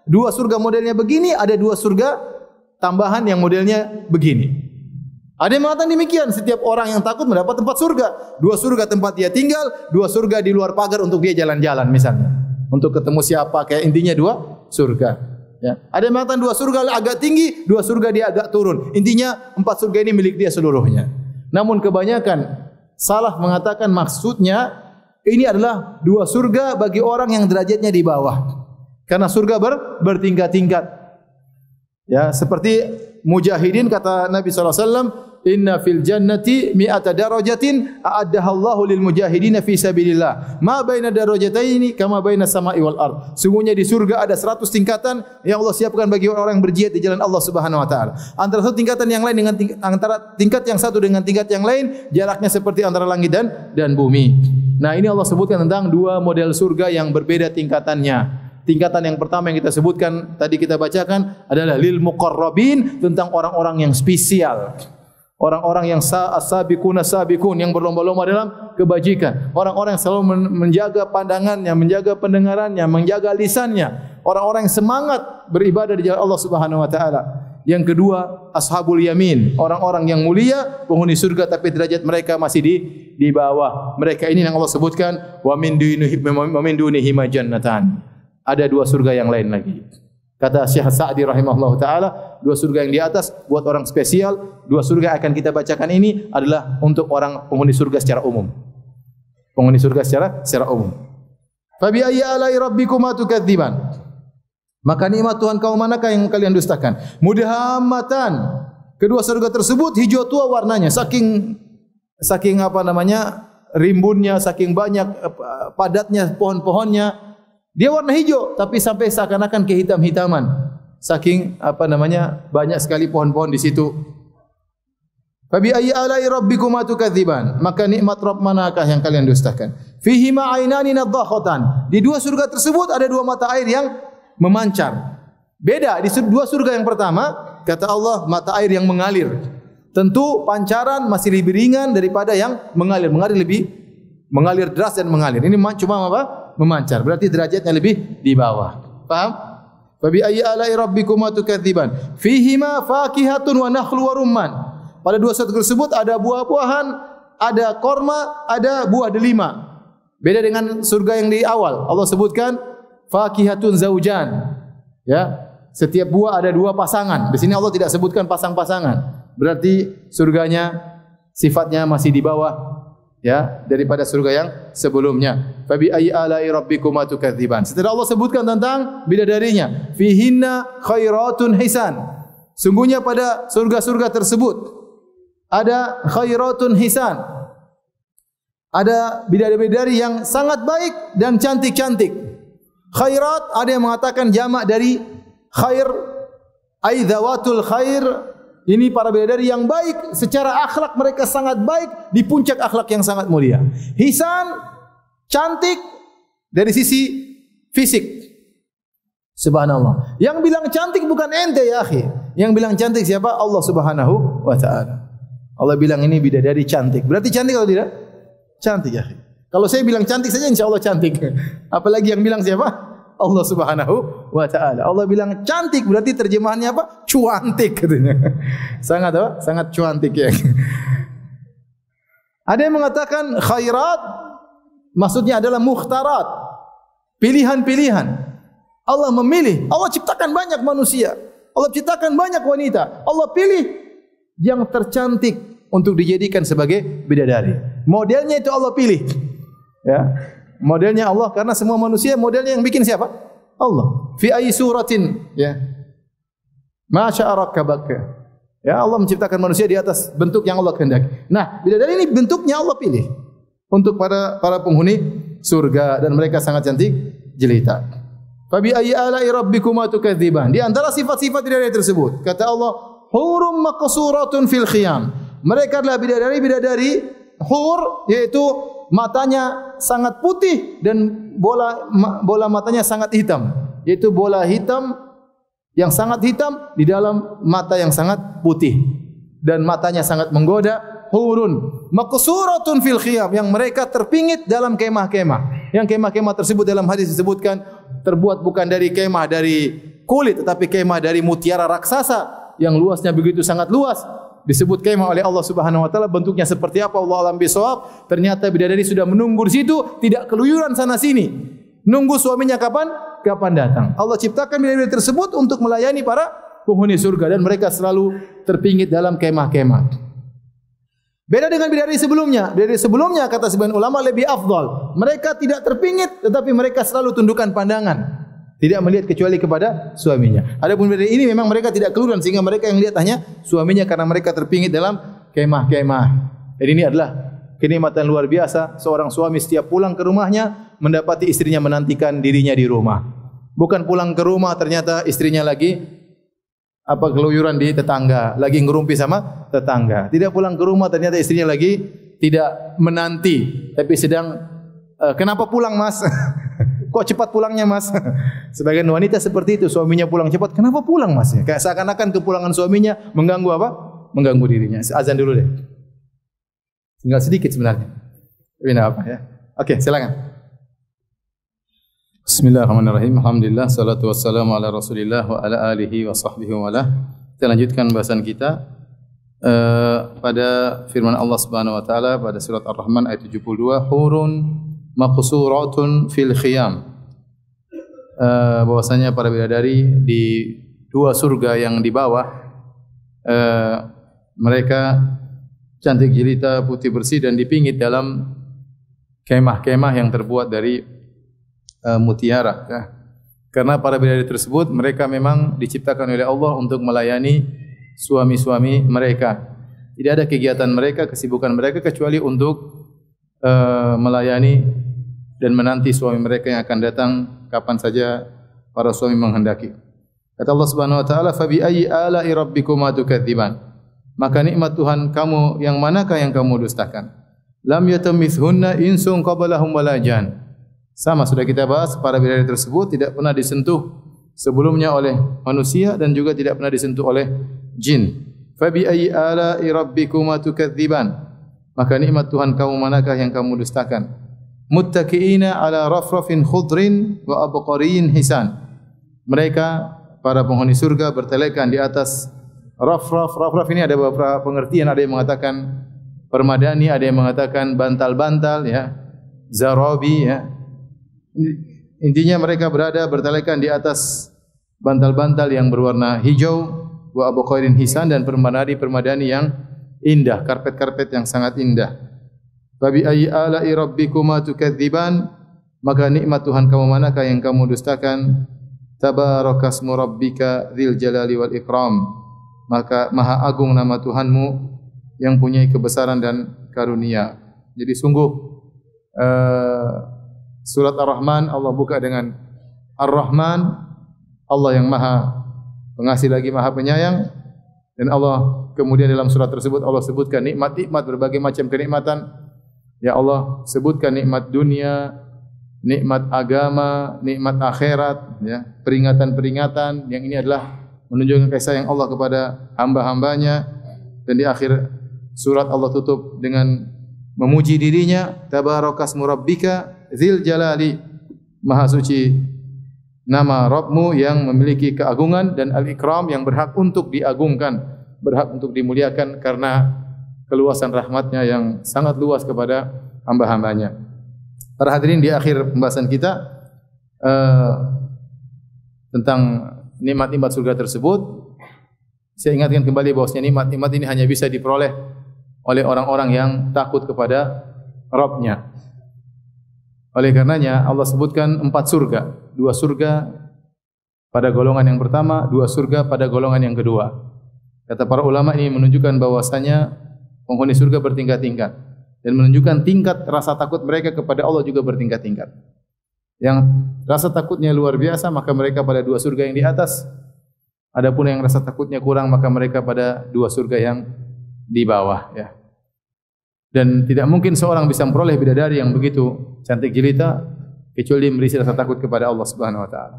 2 surga modelnya begini, ada 2 surga tambahan yang modelnya begini? Ada yang mengatakan demikian, setiap orang yang takut mendapat 4 surga. 2 surga tempat dia tinggal, 2 surga di luar pagar untuk dia jalan-jalan misalnya. Untuk ketemu siapa, kayak intinya 2 surga. Ya. Ada yang mengatakan 2 surga agak tinggi, 2 surga dia agak turun. Intinya 4 surga ini milik dia seluruhnya. Namun kebanyakan salah mengatakan maksudnya ini adalah 2 surga bagi orang yang derajatnya di bawah. Karena surga bertingkat-tingkat. Ya, seperti mujahidin kata Nabi SAW, "Inna fil jannati mi'ata darajatin a'addaha Allahu lil mujahidin fi sabilillah. Ma baina darajataini kama baina sama'i wal ard." Sungguhnya di surga ada 100 tingkatan yang Allah siapkan bagi orang yang berjihad di jalan Allah Subhanahu wa taala. Antara satu tingkatan yang lain dengan antara tingkat yang satu dengan tingkat yang lain, jaraknya seperti antara langit dan bumi. Nah, ini Allah sebutkan tentang 2 model surga yang berbeda tingkatannya. Tingkatan yang pertama yang kita sebutkan, tadi kita bacakan adalah lil muqarrabin, tentang orang-orang yang spesial. Orang-orang yang as-sabiquna sabiqun, yang berlomba-lomba dalam kebajikan. Orang-orang yang selalu menjaga pandangannya, menjaga pendengarannya, menjaga lisannya. Orang-orang yang semangat beribadah di jalan Allah Subhanahu wa taala. Yang kedua, ashabul yamin, orang-orang yang mulia, penghuni surga tapi derajat mereka masih di bawah. Mereka ini yang Allah sebutkan, wa min dunihi jannatan. Ada 2 surga yang lain lagi. Kata Syekh Sa'di rahimahullah taala, 2 surga yang di atas buat orang spesial, 2 surga akan kita bacakan ini adalah untuk orang penghuni surga secara umum. Penghuni surga secara umum. Fa bi ayyi ala'i rabbikuma tukadziban? Maka nikmat Tuhan kaum manakah yang kalian dustakan? Mudhammatan. Kedua surga tersebut hijau tua warnanya, saking apa namanya? Rimbunnya, saking banyak padatnya pohon-pohonnya. Dia warna hijau tapi sampai seakan-akan kehitam-hitaman. Saking apa namanya? Banyak sekali pohon-pohon di situ. Fa bi ayyi ala'i rabbikuma tukadziban? Maka nikmat Rabb manakah yang kalian dustakan? Fihi ma 'ainani nadhakhatan. Di 2 surga tersebut ada 2 mata air yang memancar. Beda di 2 surga yang pertama, kata Allah mata air yang mengalir. Tentu pancaran masih lebih ringan daripada yang mengalir. Mengalir deras dan mengalir. Ini cuma apa? Memancar. Berarti derajatnya lebih di bawah. Paham? Fa bi ayyi ala'i rabbikuma tukadziban? Fihima fakihatun wa nakhlu wa rumman. Pada 2 surga tersebut ada buah-buahan, ada korma, ada buah delima. Beda dengan surga yang di awal. Allah sebutkan fakihatun zaujan. Ya, setiap buah ada 2 pasangan. Di sini Allah tidak sebutkan pasang-pasangan. Berarti surganya sifatnya masih di bawah ya, daripada surga yang sebelumnya. Fa bi ayyi ala'i rabbikuma tukadziban. Setelah Allah sebutkan tentang bidadarinya, fihinna khairatun hisan. Sungguhnya pada surga-surga tersebut ada khairatun hisan. Ada bidadari yang sangat baik dan cantik-cantik. Khairat ada yang mengatakan jamak dari khair, ai dzawatul khair. Ini para bidadari yang baik, secara akhlak mereka sangat baik, di puncak akhlak yang sangat mulia. Hisan, cantik dari sisi fisik. Subhanallah. Yang bilang cantik bukan ente ya akhi. Yang bilang cantik siapa? Allah Subhanahu wa taala. Allah bilang ini bidadari cantik. Berarti cantik atau tidak? Cantik ya akhi. Kalau saya bilang cantik saja insyaallah cantik. Apalagi yang bilang siapa? Allah Subhanahu wa taala. Allah bilang cantik berarti terjemahannya apa? Cuantik katanya. Sangat apa? Sangat cuantik ya. Ada yang mengatakan khairat maksudnya adalah mukhtarat. Pilihan-pilihan. Allah memilih. Allah ciptakan banyak manusia. Allah ciptakan banyak wanita. Allah pilih yang tercantik untuk dijadikan sebagai bidadari. Modelnya itu Allah pilih. Ya. Modelnya Allah karena semua manusia modelnya yang bikin siapa? Allah. Fi ayyi suratin ya. Ma syaa rakkabaka. Ya, Allah menciptakan manusia di atas bentuk yang Allah kehendaki. Nah, bidadari ini bentuknya Allah pilih untuk para penghuni surga dan mereka sangat cantik jelita. Fa bi ayyi ala'i rabbikuma tukadziban. Di antara sifat-sifat bidadari tersebut, kata Allah, hurum maqsuratun fil khiyam. Mereka adalah bidadari hur, yaitu matanya sangat putih dan bola matanya sangat hitam, yaitu bola hitam yang sangat hitam di dalam mata yang sangat putih dan matanya sangat menggoda. Hurun maqsuratun fil khiyam, yang mereka terpingit dalam kemah-kemah. Yang kemah-kemah tersebut dalam hadis disebutkan terbuat bukan dari kemah dari kulit tetapi kemah dari mutiara raksasa yang luasnya begitu sangat luas. Disebut kemah oleh Allah Subhanahu wa taala, bentuknya seperti apa Allah alam bisawab. Ternyata bidadari sudah menunggu di situ, tidak keluyuran sana sini. Nunggu suaminya kapan datang. Allah ciptakan bidadari tersebut untuk melayani para penghuni surga dan mereka selalu terpingit dalam kemah-kemah. Beda dengan bidadari sebelumnya. Bidadari sebelumnya kata sebagian ulama lebih afdal. Mereka tidak terpingit tetapi mereka selalu tundukkan pandangan. Tidak melihat kecuali kepada suaminya. Adapun bidadari ini memang mereka tidak keluyuran sehingga mereka yang lihat hanya suaminya karena mereka terpingit dalam kemah-kemah. Dan ini adalah kenikmatan luar biasa seorang suami setiap pulang ke rumahnya mendapati istrinya menantikan dirinya di rumah. Bukan pulang ke rumah ternyata istrinya lagi keluyuran di tetangga, lagi ngerumpi sama tetangga. Tidak pulang ke rumah ternyata istrinya lagi tidak menanti tapi sedang kenapa pulang Mas? Kok cepat pulangnya Mas? Sebagian wanita seperti itu, suaminya pulang cepat, kenapa pulang Mas? Kayak seakan-akan kepulangan suaminya mengganggu apa? Mengganggu dirinya. Azan dulu deh. Tinggal sedikit sebenarnya. Tapi enggak apa ya. Oke, silakan. Bismillahirrahmanirrahim. Alhamdulillah, salatu wassalamu ala Rasulillah wa ala alihi wa sahbihi wa ala. Kita lanjutkan bahasan kita pada firman Allah Subhanahu wa taala pada surat Ar-Rahman ayat 72, hurun maqsuratun fil khiyam. Bahwasanya para bidadari di dua surga yang di bawah mereka cantik jelita, putih bersih dan dipingit dalam kemah-kemah yang terbuat dari mutiara ya. Karena para bidadari tersebut mereka memang diciptakan oleh Allah untuk melayani suami-suami mereka. Tidak ada kegiatan mereka, kesibukan mereka kecuali untuk melayani dan menanti suami mereka yang akan datang kapan saja para suami menghendaki. Kata Allah Subhanahu wa taala, "Fa bi ayyi ala'i rabbikuma tukadziban?" Maka nikmat Tuhan kamu yang manakah yang kamu dustakan? Lam yatamithunna insun qablahum wala jan. Sama sudah kita bahas, para bidadari tersebut tidak pernah disentuh sebelumnya oleh manusia dan juga tidak pernah disentuh oleh jin. Fa bi ayyi ala'i rabbikuma tukadziban? Maka nikmat Tuhan kamu manakah yang kamu dustakan? Muttaqiina ala rafrafin khudrin wa abqariyin hisan. Mereka para penghuni surga bertelekan di atas rafraf. Rafraf ini ada beberapa pengertian, ada yang mengatakan permadani, ada yang mengatakan bantal-bantal ya, zarabi ya. Intinya mereka bertelekan di atas bantal-bantal yang berwarna hijau, wa abqariyin hisan, dan permadani yang indah, karpet-karpet yang sangat indah. Fabi ayyi ala'i rabbikuma tukadziban? Maka nikmat Tuhan kamu manakah yang kamu dustakan? Tabarakasmu rabbika dzil jalali wal ikram. Maka maha agung nama Tuhanmu yang punya kebesaran dan karunia. Jadi sungguh surat Ar-Rahman Allah buka dengan Ar-Rahman, Allah yang maha pengasih lagi maha penyayang. Dan Allah kemudian dalam surat tersebut Allah sebutkan nikmat-nikmat berbagai macam kenikmatan. Ya Allah sebutkan nikmat dunia, nikmat agama, nikmat akhirat, ya, peringatan-peringatan yang ini adalah menunjukkan kasih sayang Allah kepada hamba-hambanya. Dan di akhir surat Allah tutup dengan memuji dirinya, tabarakasmu rabbika dzil jalali, maha suci nama Rabbmu yang memiliki keagungan dan al-ikram yang berhak untuk diagungkan, berhak untuk dimuliakan karena keluasan rahmatnya yang sangat luas kepada hamba-hambanya. Para hadirin, di akhir pembahasan kita tentang nikmat-nikmat surga tersebut, saya ingatkan kembali bahwasanya nikmat-nikmat ini hanya bisa diperoleh oleh orang-orang yang takut kepada Rabb-Nya. Oleh karenanya Allah sebutkan 4 surga, 2 surga pada golongan yang pertama, 2 surga pada golongan yang kedua. Kata para ulama ini menunjukkan bahwasanya penghuni surga bertingkat-tingkat dan menunjukkan tingkat rasa takut mereka kepada Allah juga bertingkat-tingkat. Yang rasa takutnya luar biasa maka mereka pada 2 surga yang di atas. Adapun yang rasa takutnya kurang maka mereka pada 2 surga yang di bawah, ya. Dan tidak mungkin seorang bisa memperoleh bidadari yang begitu cantik jelita kecuali dia merisi rasa takut kepada Allah Subhanahu wa taala.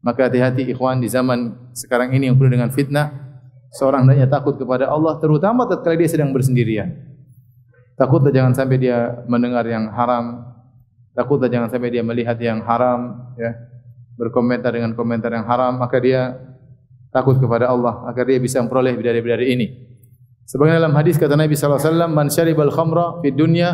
Maka hati-hati ikhwan di zaman sekarang ini yang penuh dengan fitnah. Seorang hendaknya takut kepada Allah terutama tatkala dia sedang bersendirian. Takutlah jangan sampai dia mendengar yang haram. Takutlah jangan sampai dia melihat yang haram, ya. Berkomentar dengan komentar yang haram, maka dia takut kepada Allah agar dia bisa memperoleh bidadari-bidadari ini. Sebagaimana dalam hadis kata Nabi sallallahu alaihi wasallam, "Man syaribal khamra fid dunya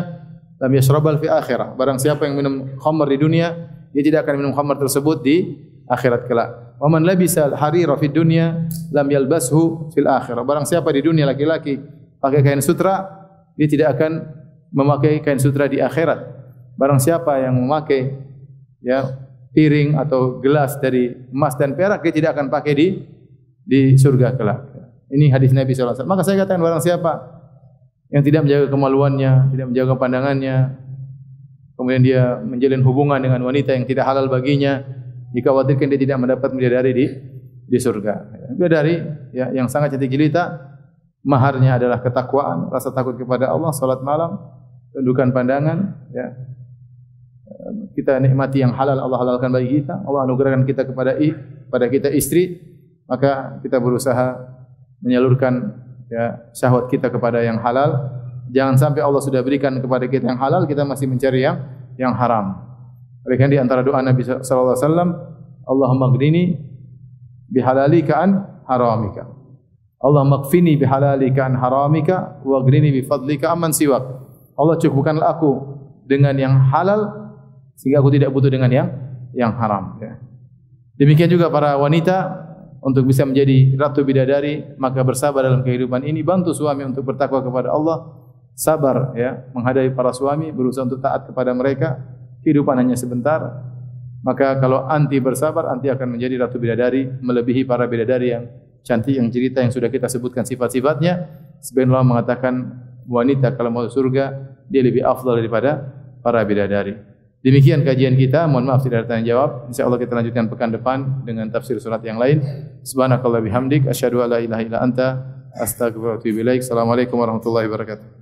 lam yashrabal fi akhirah." Barang siapa yang minum khamr di dunia, dia tidak akan minum khamr tersebut di akhirat kelak. Wa man labisa al-harira fid dunya lam yalbashu fil akhirah. Barang siapa di dunia laki-laki pakai kain sutra, dia tidak akan memakai kain sutra di akhirat. Barang siapa yang memakai, ya, piring atau gelas dari emas dan perak, dia tidak akan pakai di surga kelak. Ini hadis Nabi sallallahu alaihi wasallam. Maka saya katakan barang siapa yang tidak menjaga kemaluannya, tidak menjaga pandangannya, kemudian dia menjalin hubungan dengan wanita yang tidak halal baginya, dikhawatirkan dia tidak mendapat bidadari di surga. Bidadari, ya, yang sangat cantik jelita, maharnya adalah ketakwaan, rasa takut kepada Allah, salat malam, tundukan pandangan, ya. Kita nikmati yang halal Allah halalkan bagi kita, Allah anugerahkan kita kepada kita istri, maka kita berusaha menyalurkan, ya, syahwat kita kepada yang halal. Jangan sampai Allah sudah berikan kepada kita yang halal, kita masih mencari yang haram. Oleh karena di antara doa Nabi sallallahu alaihi wasallam, Allahumma ghnini bihalalika an haramika. Allahumma kfini bihalalika an haramika wa ghnini bifadlika amman siwak. Allah cukupkanlah aku dengan yang halal sehingga aku tidak butuh dengan yang haram, ya. Demikian juga para wanita, untuk bisa menjadi ratu bidadari maka bersabar dalam kehidupan ini, bantu suami untuk bertakwa kepada Allah, sabar, ya, menghadapi para suami, berusaha untuk taat kepada mereka. Kehidupan hanya sebentar. Maka kalau anti bersabar, anti akan menjadi ratu bidadari melebihi para bidadari yang cantik, yang jelita yang sudah kita sebutkan sifat-sifatnya. Sebenarnya Allah mengatakan wanita kalau mau surga dia lebih afdal daripada para bidadari. Demikian kajian kita. Mohon maaf tidak ada tanya jawab. Insyaallah kita lanjutkan pekan depan dengan tafsir surat yang lain. Subhanakallah bihamdik asyhadu an la ilaha illa anta astaghfiruka wa atubu ilaik. Assalamualaikum warahmatullahi wabarakatuh.